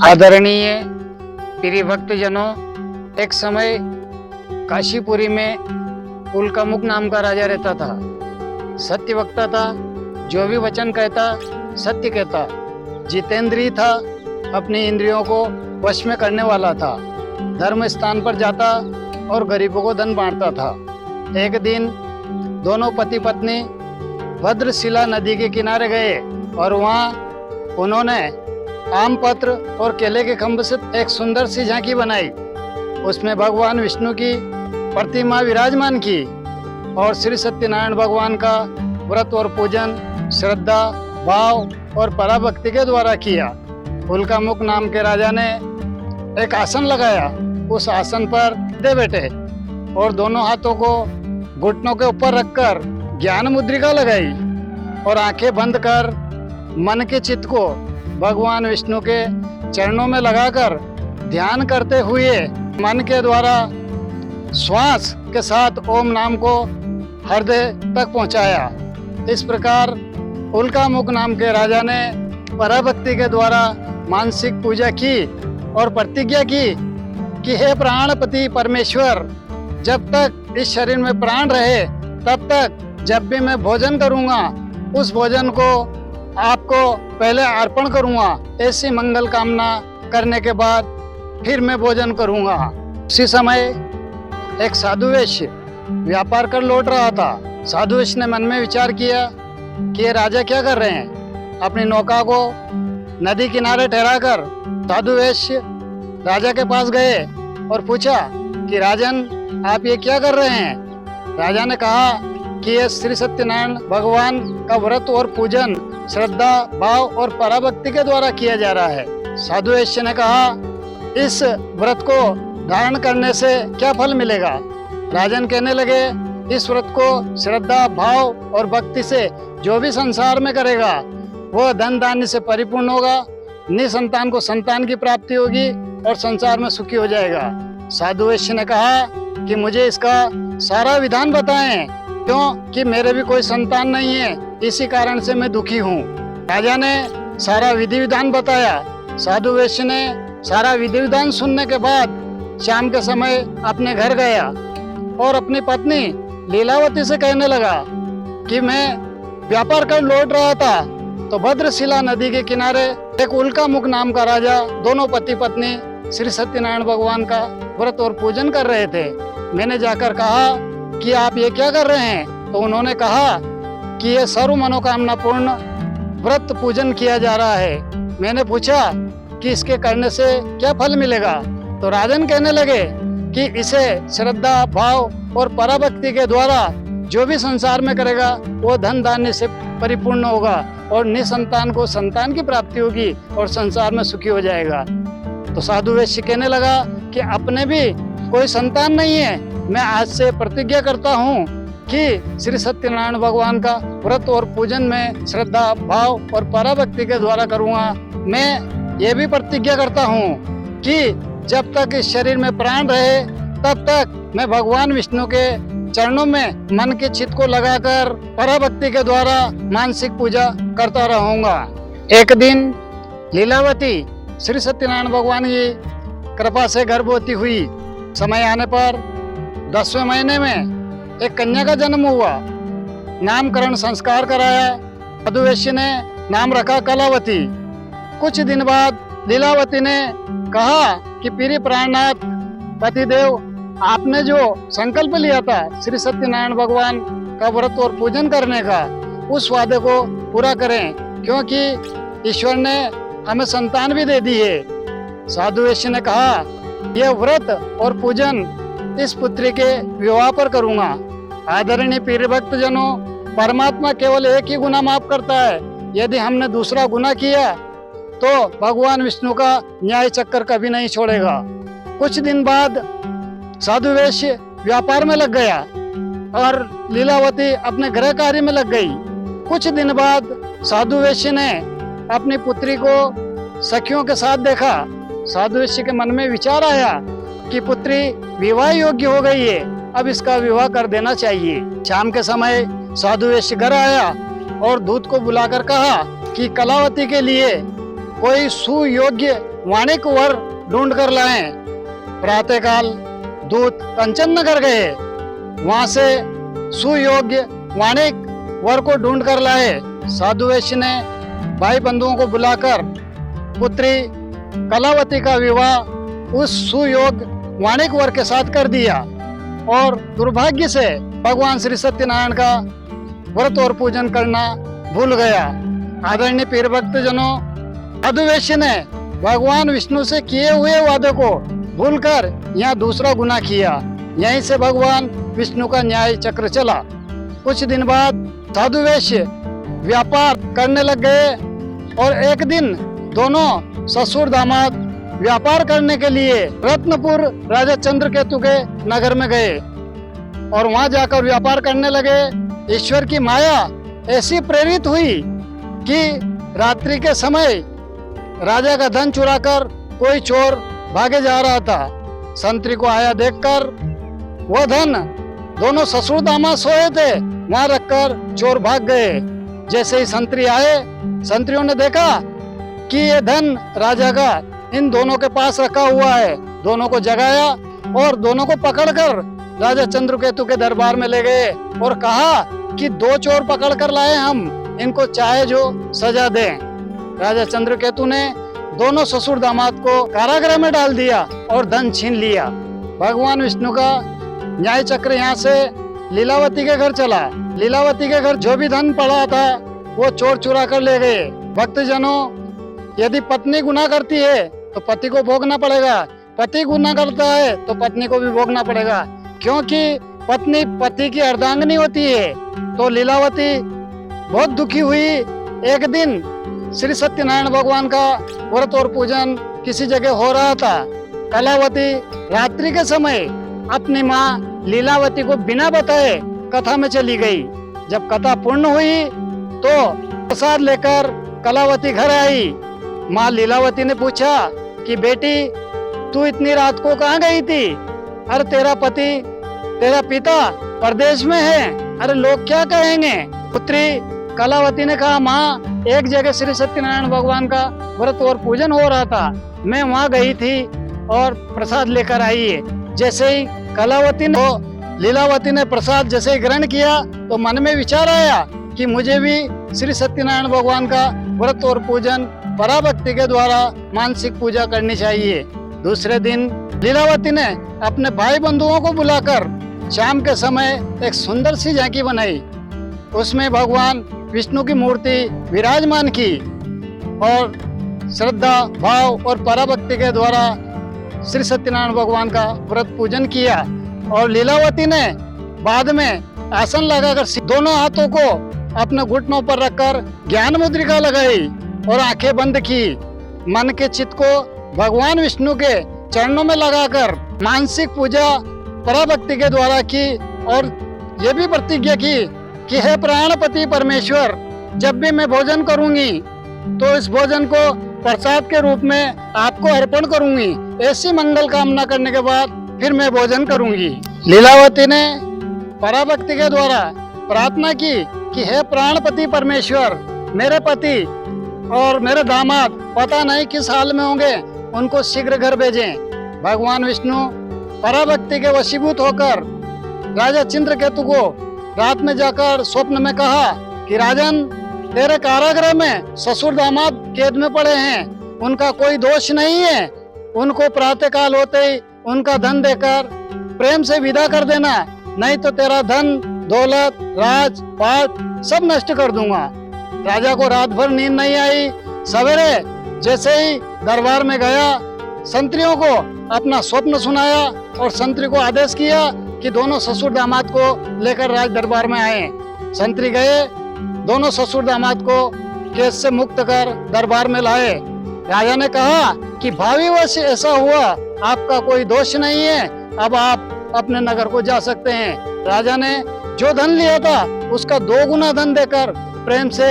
आदरणीय प्रिय भक्तजनों, एक समय काशीपुरी में उल्कामुख नाम का राजा रहता था। सत्य वक्ता था, जो भी वचन कहता सत्य कहता, जितेंद्रिय था, अपनी इंद्रियों को वश में करने वाला था, धर्म स्थान पर जाता और गरीबों को धन बांटता था। एक दिन दोनों पति पत्नी भद्रशिला नदी के किनारे गए और वहाँ उन्होंने आम पत्र और केले के खंभ से एक सुंदर सी झांकी बनाई। उसमें भगवान विष्णु की प्रतिमा विराजमान की और श्री सत्यनारायण भगवान का व्रत और पूजन श्रद्धा भाव और पराभक्ति के द्वारा किया। उल्कामुख नाम के राजा ने एक आसन लगाया, उस आसन पर दे बैठे और दोनों हाथों को घुटनों के ऊपर रखकर ज्ञान मुद्रिका लगाई और आंखें बंद कर मन के चित्त को भगवान विष्णु के चरणों में लगाकर ध्यान करते हुए मन के द्वारा श्वास के साथ ओम नाम को हृदय तक पहुंचाया। इस प्रकार उल्कामुख नाम के राजा ने पराभक्ति के द्वारा मानसिक पूजा की और प्रतिज्ञा की कि हे प्राणपति परमेश्वर, जब तक इस शरीर में प्राण रहे तब तक जब भी मैं भोजन करूंगा उस भोजन को आपको पहले अर्पण करूंगा। ऐसी मंगल कामना करने के बाद फिर मैं भोजन करूंगा। उसी समय एक साधु वैश्य व्यापार कर लौट रहा था। साधु वैश्य ने मन में विचार किया कि ये राजा क्या कर रहे हैं। अपनी नौका को नदी किनारे ठहराकर साधु वैश्य राजा के पास गए और पूछा कि राजन, आप ये क्या कर रहे हैं। राजा ने कहा कि ये श्री सत्यनारायण भगवान का व्रत और पूजन श्रद्धा भाव और पराभक्ति के द्वारा किया जा रहा है। साधु वैश्य ने कहा, इस व्रत को धारण करने से क्या फल मिलेगा। राजन कहने लगे, इस व्रत को श्रद्धा भाव और भक्ति से जो भी संसार में करेगा वो धन धान्य से परिपूर्ण होगा, निसंतान को संतान की प्राप्ति होगी और संसार में सुखी हो जाएगा। साधु वैश्य ने कहा कि मुझे इसका सारा विधान बताएं, क्योंकि मेरे भी कोई संतान नहीं है, इसी कारण से मैं दुखी हूँ। राजा ने सारा विधि विधान बताया। साधु वैश्य ने सारा विधि विधान सुनने के बाद शाम के समय अपने घर गया और अपनी पत्नी लीलावती से कहने लगा कि मैं व्यापार कर लौट रहा था तो भद्रशिला नदी के किनारे एक उल्कामुख नाम का राजा दोनों पति पत्नी श्री सत्यनारायण भगवान का व्रत और पूजन कर रहे थे। मैंने जाकर कहा कि आप ये क्या कर रहे हैं। तो उन्होंने कहा कि ये सर्व मनोकामना पूर्ण व्रत पूजन किया जा रहा है। मैंने पूछा कि इसके करने से क्या फल मिलेगा। तो राजन कहने लगे कि इसे श्रद्धा भाव और पराभक्ति के द्वारा जो भी संसार में करेगा वो धन धान्य से परिपूर्ण होगा और निसंतान को संतान की प्राप्ति होगी और संसार में सुखी हो जाएगा। तो साधु वैश्य कहने लगा कि अपने भी कोई संतान नहीं है, मैं आज से प्रतिज्ञा करता हूँ कि श्री सत्यनारायण भगवान का व्रत और पूजन में श्रद्धा भाव और पराभक्ति के द्वारा करूँगा। मैं ये भी प्रतिज्ञा करता हूँ कि जब तक इस शरीर में प्राण रहे तब तक मैं भगवान विष्णु के चरणों में मन के चित्त को लगाकर पराभक्ति के द्वारा मानसिक पूजा करता रहूंगा। एक दिन लीलावती श्री सत्यनारायण भगवान की कृपा से गर्भवती हुई। समय आने पर 10वें महीने में एक कन्या का जन्म हुआ। नामकरण संस्कार कराया। साधु वैश्य ने नाम रखा कलावती। कुछ दिन बाद लीलावती ने कहा कि प्रिय प्राणनाथ पतिदेव, आपने जो संकल्प लिया था श्री सत्यनारायण भगवान का व्रत और पूजन करने का, उस वादे को पूरा करें, क्योंकि ईश्वर ने हमें संतान भी दे दी है। साधु वैश्य ने कहा, यह व्रत और पूजन इस पुत्री के विवाह पर करूंगा। आदरणीय प्रिय भक्तजनों, परमात्मा केवल एक ही गुनाह माफ करता है। यदि हमने दूसरा गुनाह किया तो भगवान विष्णु का न्याय चक्कर कभी नहीं छोड़ेगा। कुछ दिन बाद साधु वैश्य व्यापार में लग गया और लीलावती अपने गृह कार्य में लग गई। कुछ दिन बाद साधु वैश्य ने अपनी पुत्री को सखियों के साथ देखा। साधु वैश्य के मन में विचार आया कि पुत्री विवाह योग्य हो गई है, अब इसका विवाह कर देना चाहिए। शाम के समय साधु वैश्य घर आया और दूत को बुलाकर कहा कि कलावती के लिए कोई सुयोग्य वाणिक वर ढूंढ कर लाएं। प्रातःकाल दूत कंचन नगर गए, वहां से सुयोग्य वाणिक वर को ढूंढ कर लाए। साधु वैश्य ने भाई बंधुओं को बुलाकर पुत्री कलावती का विवाह उस सुयोग्य वाणिक वर के साथ कर दिया और दुर्भाग्य से भगवान श्री सत्यनारायण का व्रत और पूजन करना भूल गया। आदरणीय पीर भक्त जनों, साधु वैश्य ने भगवान विष्णु से किए हुए वादे को भूलकर यहाँ दूसरा गुनाह किया। यहीं से भगवान विष्णु का न्याय चक्र चला। कुछ दिन बाद साधु वैश्य व्यापार करने लग गए और एक दिन दोनों ससुर दामाद व्यापार करने के लिए रत्नपुर राजा चंद्रकेतु के नगर में गए और वहां जाकर व्यापार करने लगे। ईश्वर की माया ऐसी प्रेरित हुई कि रात्रि के समय राजा का धन चुराकर कोई चोर भागे जा रहा था। संतरी को आया देखकर वह धन दोनों ससुर दामाद सोए थे वहां रखकर चोर भाग गए। जैसे ही संतरी आए, संतरियों ने देखा कि ये धन राजा का इन दोनों के पास रखा हुआ है। दोनों को जगाया और दोनों को पकड़कर राजा चंद्रकेतु के दरबार में ले गए और कहा कि दो चोर पकड़ कर लाए हम, इनको चाहे जो सजा दें। राजा चंद्रकेतु ने दोनों ससुर दामाद को कारागृह में डाल दिया और धन छीन लिया। भगवान विष्णु का न्याय चक्र यहाँ से लीलावती के घर चला। लीलावती के घर जो भी धन पड़ा था वो चोर चुरा कर ले गए। भक्तजनों, यदि पत्नी गुनाह करती है तो पति को भोगना पड़ेगा, पति गुनाह करता है तो पत्नी को भी भोगना पड़ेगा, क्योंकि पत्नी पति की अर्धांगिनी होती है। तो लीलावती बहुत दुखी हुई। एक दिन श्री सत्यनारायण भगवान का व्रत और पूजन किसी जगह हो रहा था। कलावती रात्रि के समय अपनी माँ लीलावती को बिना बताए कथा में चली गई। जब कथा पूर्ण हुई तो प्रसाद लेकर कलावती घर आई। माँ लीलावती ने पूछा कि बेटी, तू इतनी रात को कहाँ गई थी? अरे तेरा पति, तेरा पिता परदेश में है, अरे लोग क्या कहेंगे? पुत्री कलावती ने कहा, माँ एक जगह श्री सत्यनारायण भगवान का व्रत और पूजन हो रहा था, मैं वहाँ गई थी और प्रसाद लेकर आई है। जैसे ही कलावती ने लीलावती ने प्रसाद जैसे ही ग्रहण किया तो मन में विचार आया कि मुझे भी श्री सत्यनारायण भगवान का व्रत और पूजन पराभक्ति के द्वारा मानसिक पूजा करनी चाहिए। दूसरे दिन लीलावती ने अपने भाई बंधुओं को बुलाकर शाम के समय एक सुंदर सी झांकी बनाई। उसमें भगवान विष्णु की मूर्ति विराजमान की और श्रद्धा भाव और पराभक्ति के द्वारा श्री सत्यनारायण भगवान का व्रत पूजन किया। और लीलावती ने बाद में आसन लगाकर दोनों हाथों को अपने घुटनों पर रखकर ज्ञान मुद्रिका लगाई और आंखें बंद की। मन के चित्त को भगवान विष्णु के चरणों में लगाकर मानसिक पूजा पराभक्ति के द्वारा की और ये भी प्रतिज्ञा की कि हे प्राणपति परमेश्वर, जब भी मैं भोजन करूंगी तो इस भोजन को प्रसाद के रूप में आपको अर्पण करूंगी। ऐसी मंगल कामना करने के बाद फिर मैं भोजन करूंगी। लीलावती ने पराभक्ति के द्वारा प्रार्थना की कि हे प्राणपति परमेश्वर, मेरे पति और मेरे दामाद पता नहीं किस हाल में होंगे, उनको शीघ्र घर भेजें। भगवान विष्णु पराभक्ति के वशीभूत होकर राजा चंद्रकेतु को रात में जाकर स्वप्न में कहा कि राजन, तेरे कारागृह में ससुर दामाद कैद में पड़े हैं, उनका कोई दोष नहीं है, उनको प्रातः काल होते ही उनका धन देकर प्रेम से विदा कर देना, नहीं तो तेरा धन दौलत राज पाट सब नष्ट कर दूंगा। राजा को रात भर नींद नहीं आई। सवेरे जैसे ही दरबार में गया, संतरियों को अपना स्वप्न सुनाया और संतरी को आदेश किया कि दोनों ससुर दामाद को लेकर राज दरबार में आए। संतरी गए, दोनों ससुर दामाद को केस से मुक्त कर दरबार में लाए। राजा ने कहा कि भावीवश ऐसा हुआ, आपका कोई दोष नहीं है, अब आप अपने नगर को जा सकते हैं। राजा ने जो धन लिया था उसका 2 गुना धन देकर प्रेम से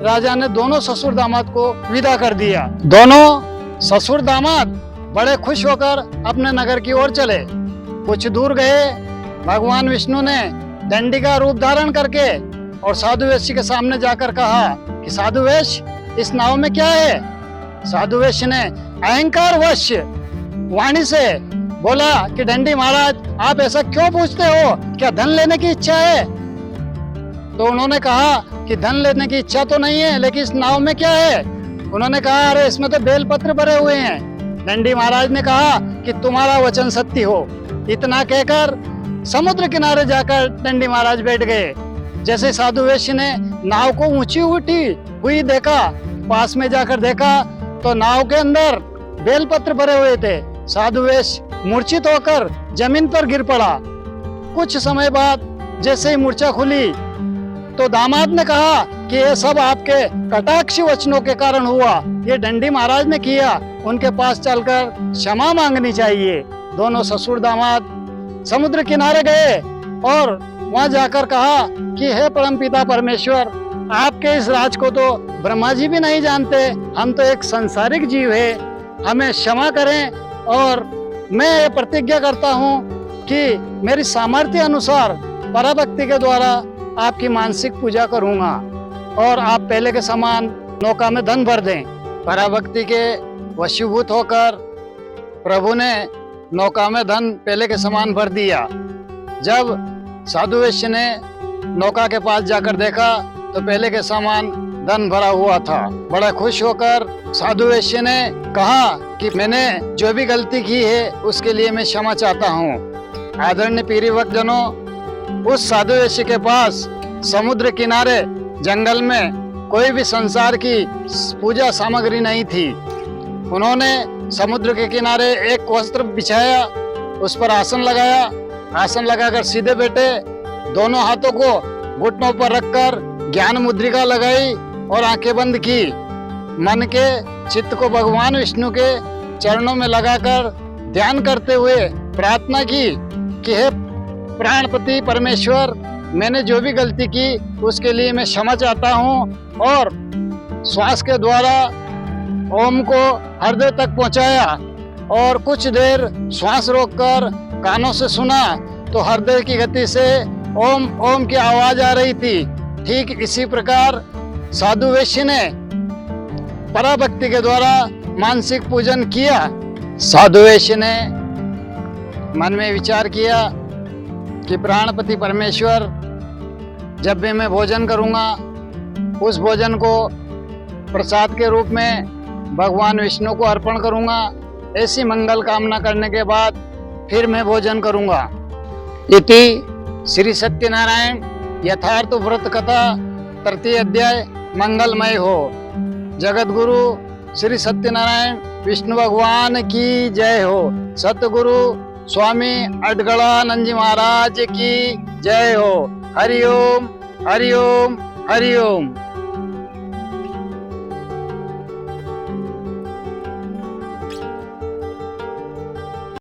राजा ने दोनों ससुर दामाद को विदा कर दिया। दोनों ससुर दामाद बड़े खुश होकर अपने नगर की ओर चले। कुछ दूर गए भगवान विष्णु ने दंडी का रूप धारण करके और साधु वेश के सामने जाकर कहा कि साधु वेश, इस नाव में क्या है? साधु वेश ने अहंकार वश वाणी से बोला कि दंडी महाराज, आप ऐसा क्यों पूछते हो? क्या धन लेने की इच्छा है? तो उन्होंने कहा कि धन लेने की इच्छा तो नहीं है, लेकिन इस नाव में क्या है? उन्होंने कहा, अरे इसमें तो बेलपत्र भरे हुए हैं। दंडी महाराज ने कहा कि तुम्हारा वचन सत्य हो। इतना कहकर समुद्र किनारे जाकर दंडी महाराज बैठ गए। जैसे साधु वेश्य ने नाव को ऊंची उठी हुई देखा, पास में जाकर देखा तो नाव के अंदर बेलपत्र भरे हुए थे। साधु वेश मूर्छित होकर जमीन पर गिर पड़ा। कुछ समय बाद जैसे ही मूर्छा खुली तो दामाद ने कहा कि ये सब आपके कटाक्ष वचनों के कारण हुआ, ये दंडी महाराज ने किया, उनके पास चलकर क्षमा मांगनी चाहिए। दोनों ससुर दामाद समुद्र किनारे गए और वहां जाकर कहा कि हे परमपिता परमेश्वर, आपके इस राज को तो ब्रह्मा जी भी नहीं जानते, हम तो एक सांसारिक जीव है, हमें क्षमा करें और मैं ये प्रतिज्ञा करता हूँ कि मेरी सामर्थ्य अनुसार पराभक्ति के द्वारा आपकी मानसिक पूजा करूंगा और आप पहले के समान नौका में धन भर दें। पराभक्ति के वशीभूत होकर प्रभु ने नौका में धन पहले के समान भर दिया। जब साधु वेश्य ने नौका के पास जाकर देखा तो पहले के समान धन भरा हुआ था। बड़ा खुश होकर साधु वेश्य ने कहा कि मैंने जो भी गलती की है उसके लिए मैं क्षमा चाहता हूँ। आदरणीय पीरी भक्त जनों, उस साधु वेश्य के पास समुद्र किनारे जंगल में कोई भी संसार की पूजा सामग्री नहीं थी। उन्होंने समुद्र के किनारे एक वस्त्र बिछाया, उस पर आसन लगाया, आसन लगाकर सीधे बैठे, दोनों हाथों को घुटनों पर रखकर ज्ञान मुद्रिका लगाई और आंखें बंद की। मन के चित्त को भगवान विष्णु के चरणों में लगाकर ध्यान करते हुए प्रार्थना की कि हे प्राणपति परमेश्वर, मैंने जो भी गलती की उसके लिए मैं क्षमा चाहता हूँ। और श्वास के द्वारा ओम को हृदय तक पहुँचाया और कुछ देर श्वास रोककर कानों से सुना तो हृदय की गति से ओम ओम की आवाज आ रही थी। ठीक इसी प्रकार साधु वेश्य ने पराभक्ति के द्वारा मानसिक पूजन किया। साधु वेश्य ने मन में विचार किया कि प्राणपति परमेश्वर, जब भी मैं भोजन करूंगा उस भोजन को प्रसाद के रूप में भगवान विष्णु को अर्पण करूंगा। ऐसी मंगल कामना करने के बाद फिर मैं भोजन करूंगा। इति श्री सत्यनारायण यथार्थ व्रत कथा तृतीय अध्याय मंगलमय हो। जगत गुरु श्री सत्यनारायण विष्णु भगवान की जय हो। सतगुरु स्वामी अडगड़ानंद जी महाराज की जय हो। हरि ओम, हरि ओम, हरि ओम।